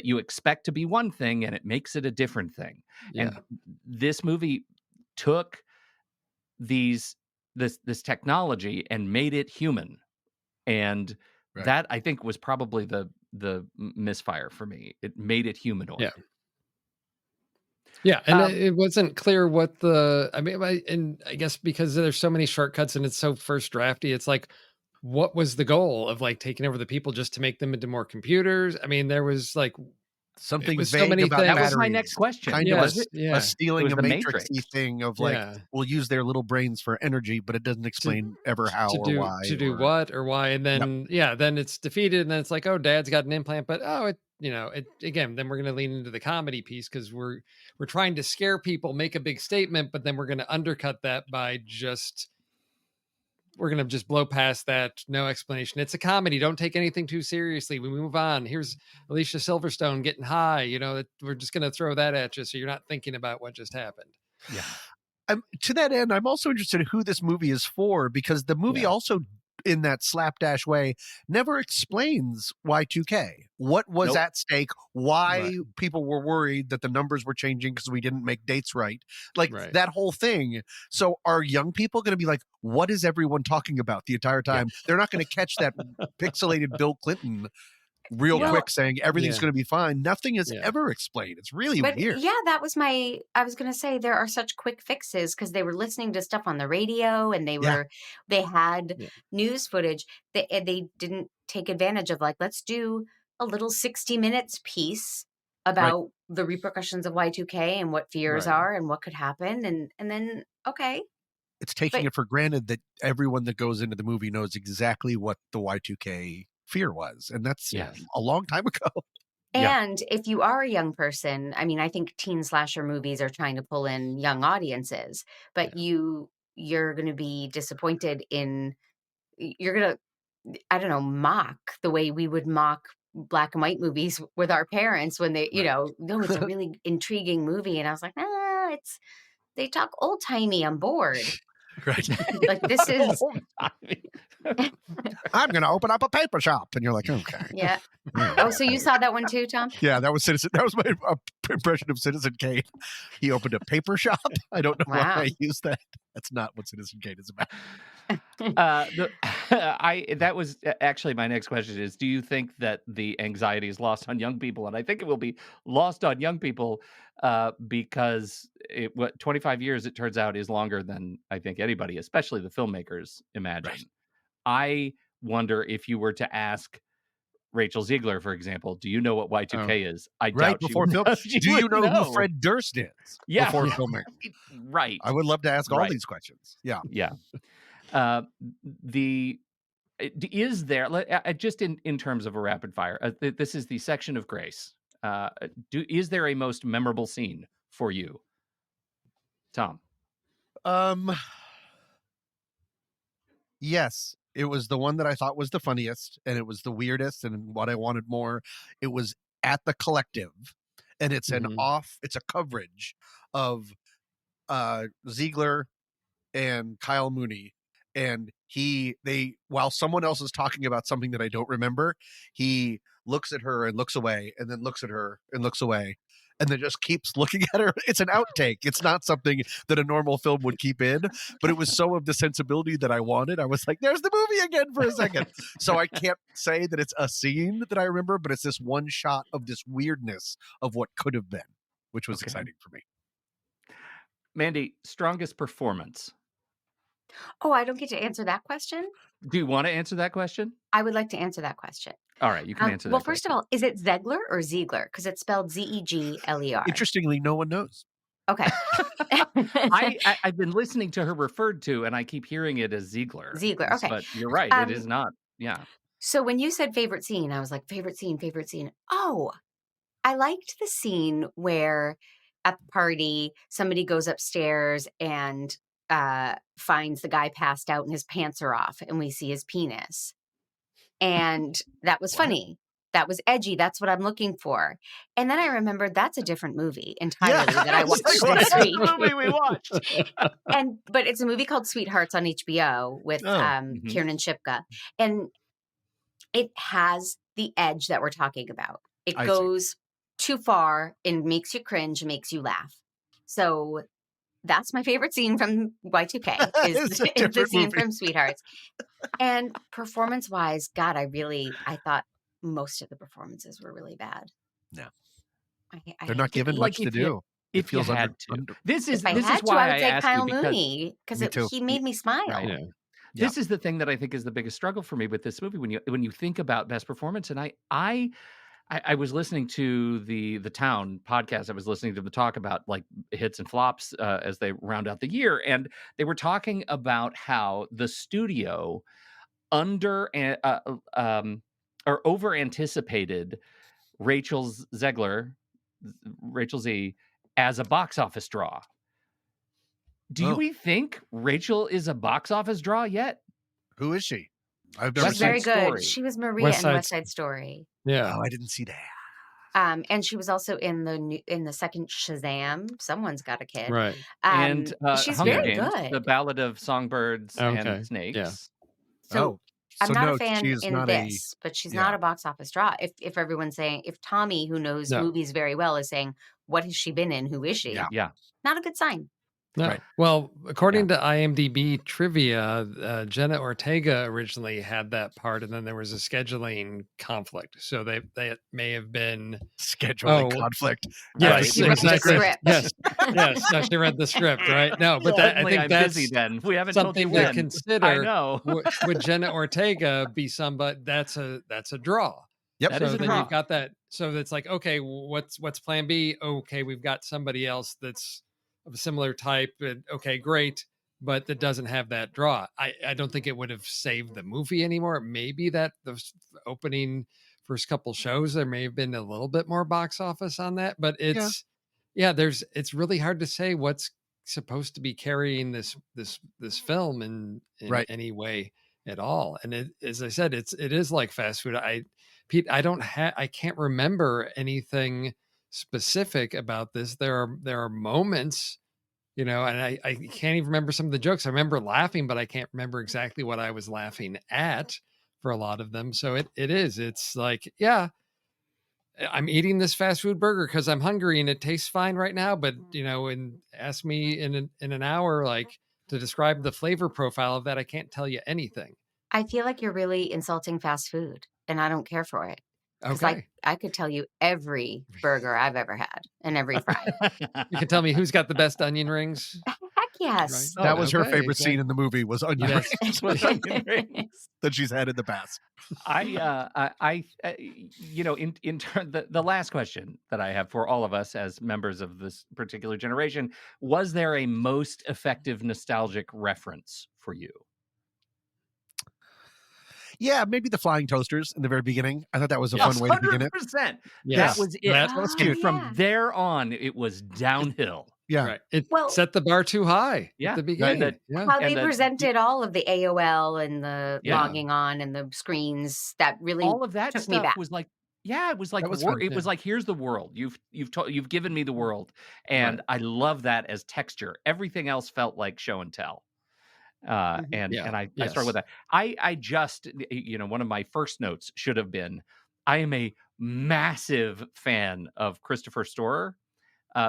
you expect to be one thing and it makes it a different thing. Yeah. And this movie took this technology and made it human. And Right. that I think was probably the misfire for me. It made it humanoid. Yeah. Yeah, and Um, it wasn't clear what and I guess because there's so many shortcuts and it's so first drafty, it's like, what was the goal of like taking over the people just to make them into more computers? I mean, there was like Something was so vague many about things. That was my next batteries. question. Kind Yeah, of Was it? yeah, a stealing was a the matrixy Matrix. thing of like, yeah. we'll use their little brains for energy, but it doesn't explain ever how To or do why. to do what or why, and Yep. then it's defeated, and then it's like, oh, dad's got an implant, but it again. Then we're going to lean into the comedy piece because we're trying to scare people, make a big statement, but then we're going to undercut that by we're going to just blow past that. No explanation. It's a comedy. Don't take anything too seriously. We move on. Here's Alicia Silverstone getting high. We're just going to throw that at you. So you're not thinking about what just happened. Yeah. To that end, I'm also interested in who this movie is for, because the movie Yeah. also, in that slapdash way, never explains Y2K. What was Nope. at stake? Why Right. people were worried that the numbers were changing because we didn't make dates right. Like Right. that whole thing. So are young people going to be like, what is everyone talking about the entire time? They're not going to catch that pixelated Bill Clinton real Well- quick saying everything's Yeah. going to be fine. Nothing is Yeah. ever explained. It's really But weird. yeah, that was I was going to say there are such quick fixes because they were listening to stuff on the radio and they had Yeah. news footage that they didn't take advantage of, like, let's do a little 60 minutes piece about the repercussions of Y2K and what fears Right. are and what could happen. And then, okay. It's taking But- it for granted that everyone that goes into the movie knows exactly what the Y2K fear was. And that's Yes. a long time ago. Yeah. And if you are a young person, I mean, I think teen slasher movies are trying to pull in young audiences, but you're going to be disappointed you're going to, I don't know, mock the way we would mock black and white movies with our parents when they, no, it's a really intriguing movie. And I was like, they talk old timey, I'm bored. Right. Like, this is, I'm going to open up a paper shop. And you're like, okay. yeah. Oh, so you saw that one too, Tom? Yeah, that was Citizen. That was my impression of Citizen Kane. He opened a paper shop. I don't know Wow. why I used that. That's not what Citizen Kane is about. That was actually my next question is, do you think that the anxiety is lost on young people? And I think it will be lost on young people because 25 years, it turns out, is longer than I think anybody, especially the filmmakers, imagine. Right. I wonder if you were to ask Rachel Ziegler, for example, do you know what Y2K is? I Right doubt she before film. would- she Do you would know who Fred Durst is? Yeah. Before filming. Right. I would love to ask all Right. these questions. Yeah. Yeah. Is there just in terms of a rapid fire? This is the section of grace. Is there a most memorable scene for you, Tom? Yes, it was the one that I thought was the funniest, and it was the weirdest, and what I wanted more. It was at the Collective, and it's it's a coverage of Ziegler and Kyle Mooney, and while someone else is talking about something that I don't remember, he looks at her and looks away, and then looks at her and looks away, and then just keeps looking at her. It's an outtake. It's not something that a normal film would keep in, but it was so of the sensibility that I wanted. I was like, there's the movie again for a second. So I can't say that it's a scene that I remember, but it's this one shot of this weirdness of what could have been, which was exciting for me. Mandy, strongest performance. Oh, I don't get to answer that question? Do you want to answer that question? I would like to answer that question. All right, you can answer that. Well, first of all, is it Zegler or Ziegler? Because it's spelled Zegler. Interestingly, no one knows. Okay. I've been listening to her referred to, and I keep hearing it as Ziegler. Ziegler, okay. But you're right, it is not. Yeah. So when you said favorite scene, I was like, favorite scene. Oh, I liked the scene where at the party, somebody goes upstairs and finds the guy passed out and his pants are off, and we see his penis. And that was funny. That was edgy. That's what I'm looking for. And then I remembered that's a different movie entirely that I watched this week. The movie we watched. But it's a movie called Sweethearts on HBO with Kiernan Shipka. And it has the edge that we're talking about. It goes too far and makes you cringe, makes you laugh. So that's my favorite scene from Y2K is the scene from Sweethearts. And performance-wise, God, I thought most of the performances were really bad. No. They're not given much to do. If you had to. This is why I would say Kyle you Mooney because he made me smile. Right. Yeah. This is the thing that I think is the biggest struggle for me with this movie when you think about best performance. And I was listening to the Town podcast. I was listening to them talk about like hits and flops as they round out the year, and they were talking about how the studio or over anticipated Rachel Z as a box office draw. Do we think Rachel is a box office draw yet? Who is she? I've never She's very good. Story. She was Maria in West Side Story. Yeah. Oh, I didn't see that. And she was also in the second Shazam. Someone's got a kid, right? And she's Hunger very Games, good. The Ballad of Songbirds and Snakes. Yeah. So I'm not a fan she's in not this, but she's not a box office draw. If everyone's saying, if Tommy, who knows movies very well, is saying, what has she been in? Who is she? Yeah. Not a good sign. No. Right. Well, according to IMDb trivia, Jenna Ortega originally had that part, and then there was a scheduling conflict. So they may have been scheduling conflict. Yes, She read the script. Yes. No, she read the script, right? No, but I think that's busy then. We haven't something told you to consider. I know. Would Jenna Ortega be somebody? That's a draw. Yep. That So is a then draw. you've got that. So it's like, okay, what's plan B? Okay, we've got somebody else that's of a similar type. And okay, great, but that doesn't have that draw. I don't think it would have saved the movie anymore. Maybe that the opening first couple shows, there may have been a little bit more box office on that, but it's really hard to say what's supposed to be carrying this film in any way at all. And it, as I said, it is like fast food. Pete, I can't remember anything specific about this. There are moments, and I can't even remember some of the jokes. I remember laughing, but I can't remember exactly what I was laughing at for a lot of them. So it's like, yeah, I'm eating this fast food burger because I'm hungry and it tastes fine right now. But and ask me in an hour, like, to describe the flavor profile of that, I can't tell you anything. I feel like you're really insulting fast food, and I don't care for it. Okay. I could tell you every burger I've ever had and every fry. You can tell me who's got the best onion rings. Heck yes. Right? That was her favorite scene in the movie was onion Yes. rings that she's had in the past. In turn, the last question that I have for all of us as members of this particular generation, was there a most effective nostalgic reference for you? Yeah, maybe the flying toasters in the very beginning. I thought that was a fun way to begin it. 100%. Yes. That was it. That was cute. And from there on, it was downhill. Yeah. Right. It Well- set the bar too high at the beginning. that- Yeah. How And they the- presented all of the AOL and the Yeah. logging on and the screens, that really All of that took me stuff back. was like, yeah, it was like That was fun, it was yeah. like, here's the world. You've given me the world, and I love that as texture. Everything else felt like show and tell. Mhm. And I Yes. struggle with that. I just, one of my first notes should have been, I am a massive fan of Christopher Storer,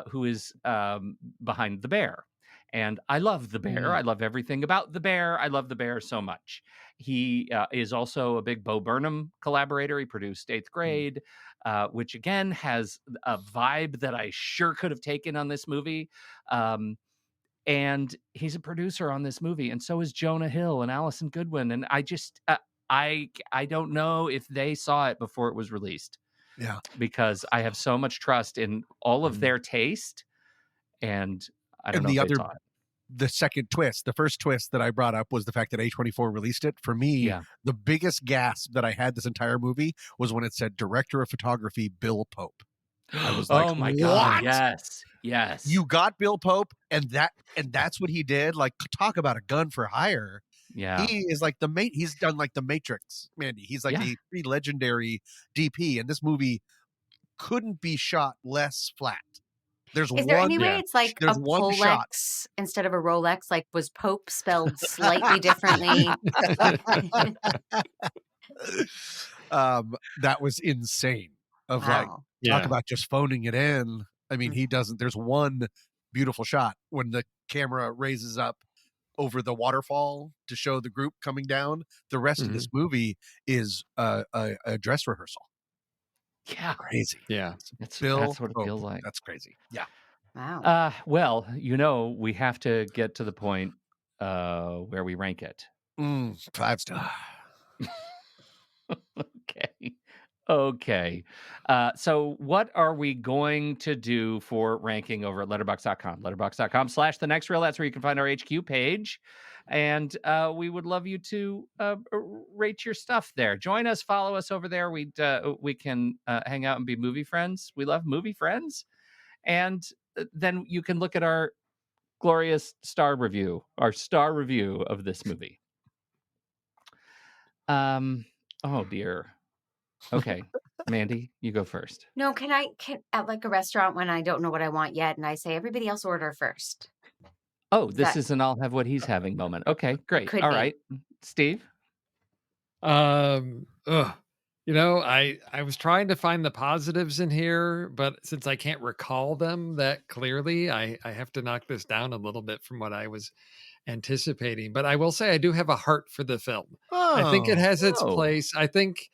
who is behind The Bear. And I love The Bear. I love everything about The Bear. I love The Bear so much. He is also a big Bo Burnham collaborator. He produced Eighth Grade, which again has a vibe that I sure could have taken on this movie. And he's a producer on this movie, and so is Jonah Hill and Allison Goodwin. And I just, I don't know if they saw it before it was released, Yeah. because I have so much trust in all of their taste, and I don't And know the if they other, saw it. the second twist, the first twist that I brought up was the fact that A24 released it. For me, Yeah. the biggest gasp that I had this entire movie was when it said director of photography, Bill Pope. I was like, Oh my God. what? Yes. You got Bill Pope, and that's what he did. Like, talk about a gun for hire. Yeah. He is like he's done like The Matrix, Mandy. He's like Yeah. a pretty legendary DP, and this movie couldn't be shot less flat. There's Is there any way it's like a there's one shot. Polex instead of a Rolex? Like, was Pope spelled slightly differently? That was insane. Of like, Wow. talk about just phoning it in. I mean, Mhm. he doesn't. There's one beautiful shot when the camera raises up over the waterfall to show the group coming down. The rest of this movie is a dress rehearsal. Yeah. Crazy. Yeah. That's Bill what it Pope. feels like. That's crazy. Yeah. Wow. Well, we have to get to the point where we rank it. 5 stars. Okay. So what are we going to do for ranking over at letterbox.com? Letterbox.com/thenextreel. That's where you can find our HQ page. And we would love you to rate your stuff there. Join us, follow us over there. We can hang out and be movie friends. We love movie friends. And then you can look at our glorious star review of this movie. Oh dear. Okay, Mandy, you go first. No, can at like a restaurant when I don't know what I want yet, and I say everybody else order first. Oh, this is an I'll have what he's having moment. Okay, great. Could All be. right, Steve. I was trying to find the positives in here, but since I can't recall them that clearly, I have to knock this down a little bit from what I was anticipating. But I will say I do have a heart for the film. I think it has its place. I think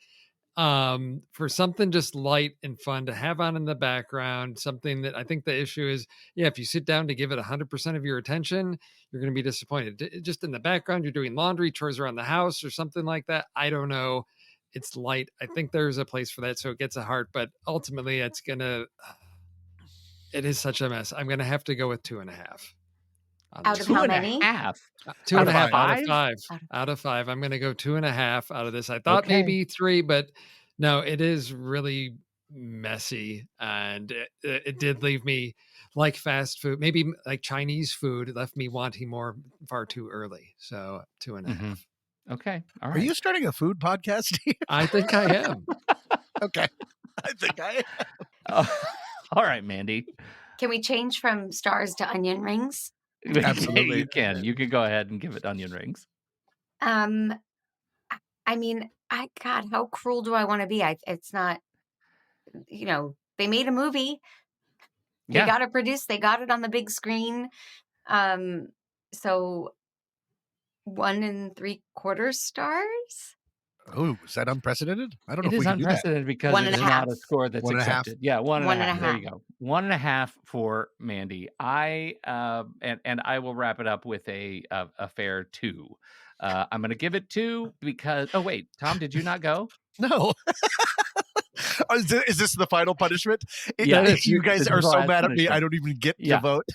for something just light and fun to have on in the background, something that I think the issue is, if you sit down to give it 100% of your attention, you're going to be disappointed. Just in the background, you're doing laundry, chores around the house or something like that. I don't know. It's light. I think there's a place for that. So it gets a heart, but ultimately it is such a mess. I'm going to have to go with 2.5. Out of how many? 2.5. 2.5 out of 5? 5. Out of 5. I'm going to go 2.5 out of this. I thought maybe 3, but no, it is really messy. And it did leave me like fast food, maybe like Chinese food. It left me wanting more far too early. So 2.5. Okay. All right. Are you starting a food podcast? I think I am. Okay. I think I am. All right, Mandy. Can we change from stars to onion rings? Absolutely. You can. You can go ahead and give it onion rings. I mean, God, how cruel do I want to be? It's not, they made a movie. They got it produced. They got it on the big screen. So 1 3/4 stars. Oh, is that unprecedented? I don't know It if is we can do that. unprecedented because 1.5. it's not a score that's 1.5. accepted. Yeah, 1.5. There 1.5. you go. 1.5 for Mandy. I and I will wrap it up with a fair 2. I'm going to give it 2 because. Oh wait, Tom, did you not go? No. Is this the final punishment? Yeah, you guys are so mad at me. I don't even get to vote.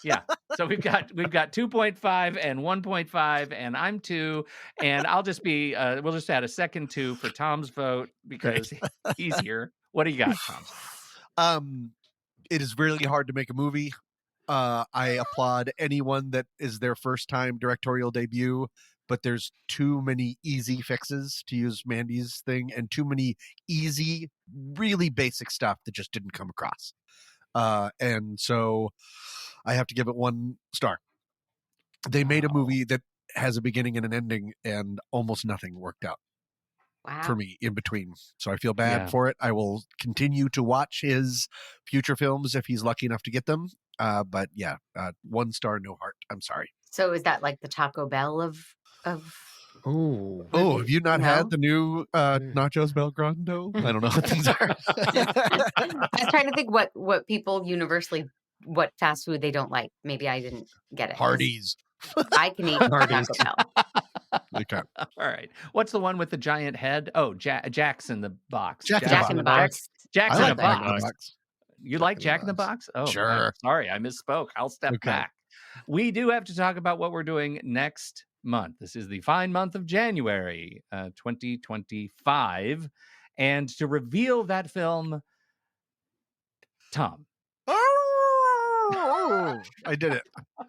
Yeah. So we've got 2.5 and 1.5, and I'm 2, and I'll just be. We'll just add a second 2 for Tom's vote because he's here. What do you got, Tom? It is really hard to make a movie. I applaud anyone that is their first time directorial debut, but there's too many easy fixes, to use Mandy's thing, and too many easy, really basic stuff that just didn't come across. And so I have to give it 1 star. They made a movie that has a beginning and an ending, and almost nothing worked out for Wow. me in between. So I feel bad Yeah. for it. I will continue to watch his future films if he's lucky enough to get them. But yeah, 1 star, no heart. I'm sorry. So is that like the Taco Bell of Ooh. Oh, have you not No? had the new Nachos Belgrano? I don't know what these are. I was trying to think what people universally, what fast food they don't like. Maybe I didn't get it. 'cause Hardee's. I can eat Hardee's. Taco Bell. Okay. All right. What's the one with the giant head? Oh, Jack's in the box. Jack in the Jack in the Box. Box. Jack's I in like a Jack in the box. Box. You like Jack in the Box? Oh, Sure. I'm sorry, I misspoke. I'll step Okay. back. We do have to talk about what we're doing next month. This is the fine month of January, 2025. And to reveal that film, Tom. Oh, I did it.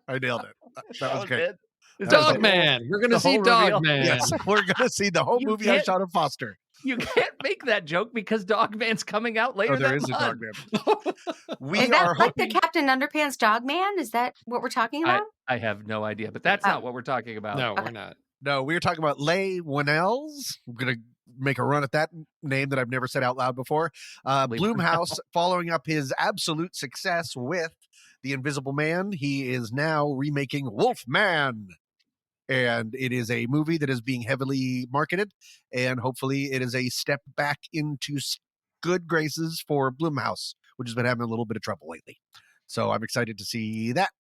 I nailed it. That was great. it. Is That was that it. Dog Man. We're going the to see whole Dog reveal? Man. Yes, we're going to see the whole You movie I can't- shot of Foster. You can't make that joke because Dog Man's coming out later Oh, there that is a month. Dog Man. We Is that are like the hoping. Captain Underpants Dog Man? Is that what we're talking about? I have no idea, but that's Oh. not what we're talking about. No, Okay. we're not. No, we were talking about Leigh Whannell's. I'm going to make a run at that name that I've never said out loud before. Leigh Blumhouse following up his absolute success with The Invisible Man. He is now remaking Wolfman. And it is a movie that is being heavily marketed. And hopefully it is a step back into good graces for Blumhouse, which has been having a little bit of trouble lately. So I'm excited to see that.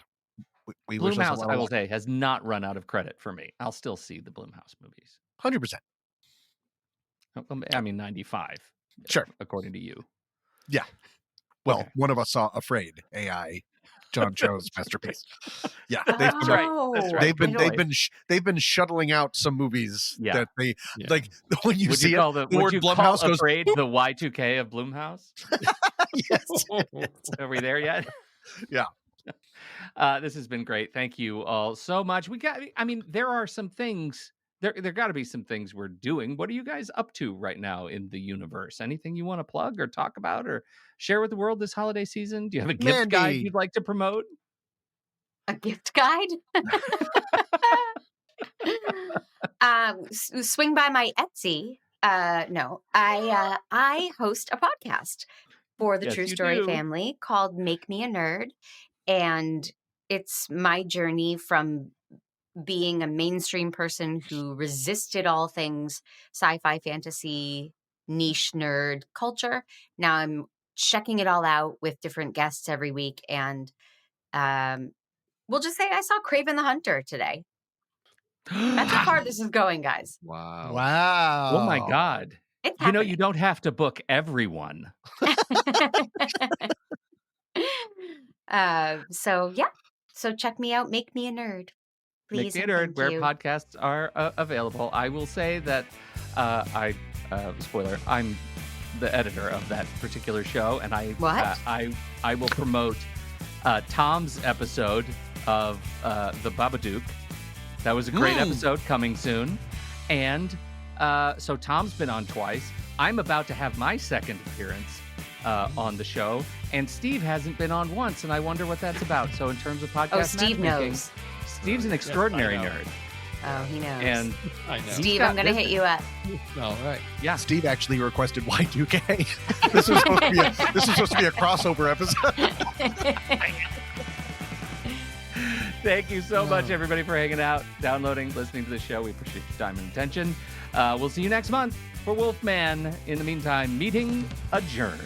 We wish us a Blumhouse, lot I of will luck. say, has not run out of credit for me. I'll still see the Blumhouse movies. 100%. I mean, 95. Sure. According to you. Well, Okay. one of us saw Afraid, AI, John Cho's masterpiece. Yeah, Oh, That's right. That's right. they've been shuttling out some movies Yeah. that they Yeah. like when you Would see you it. call the the would word you call Blumhouse goes, Afraid the Y2K of Blumhouse? yes. Are we there yet? Yeah. This has been great. Thank you all so much. There are some things. There got to be some things we're doing. What are you guys up to right now in the universe? Anything you want to plug or talk about or share with the world this holiday season? Do you have a gift guide Mandy. you'd like to promote? A gift guide? Swing by my Etsy. No, I host a podcast for the Yes, True you Story do. family called Make Me a Nerd. And it's my journey from being a mainstream person who resisted all things sci-fi, fantasy, niche nerd culture. Now I'm checking it all out with different guests every week. And we'll just say I saw Kraven the Hunter today. That's how far this is going, guys. Wow. Wow. Oh my God. It's You know, happening. you don't have to book everyone. So yeah. So check me out. Make me a nerd. Please. Make Me a and Nerd, thank where you. podcasts are available. I will say that spoiler, I'm the editor of that particular show, and I will promote Tom's episode of the Babadook. That was a great episode coming soon. And so Tom's been on twice. I'm about to have my second appearance on the show, and Steve hasn't been on once, and I wonder what that's about. So in terms of podcast Steve matchmaking, knows. Steve's an extraordinary know. nerd. Oh, he knows. And I know. Steve, got I'm going to hit you up. All right. yeah, Steve actually requested Y2K. This was supposed to be a crossover episode. thank you so much, everybody, for hanging out, downloading, listening to the show. We appreciate your time and attention. We'll see you next month for Wolfman. In the meantime, meeting adjourned.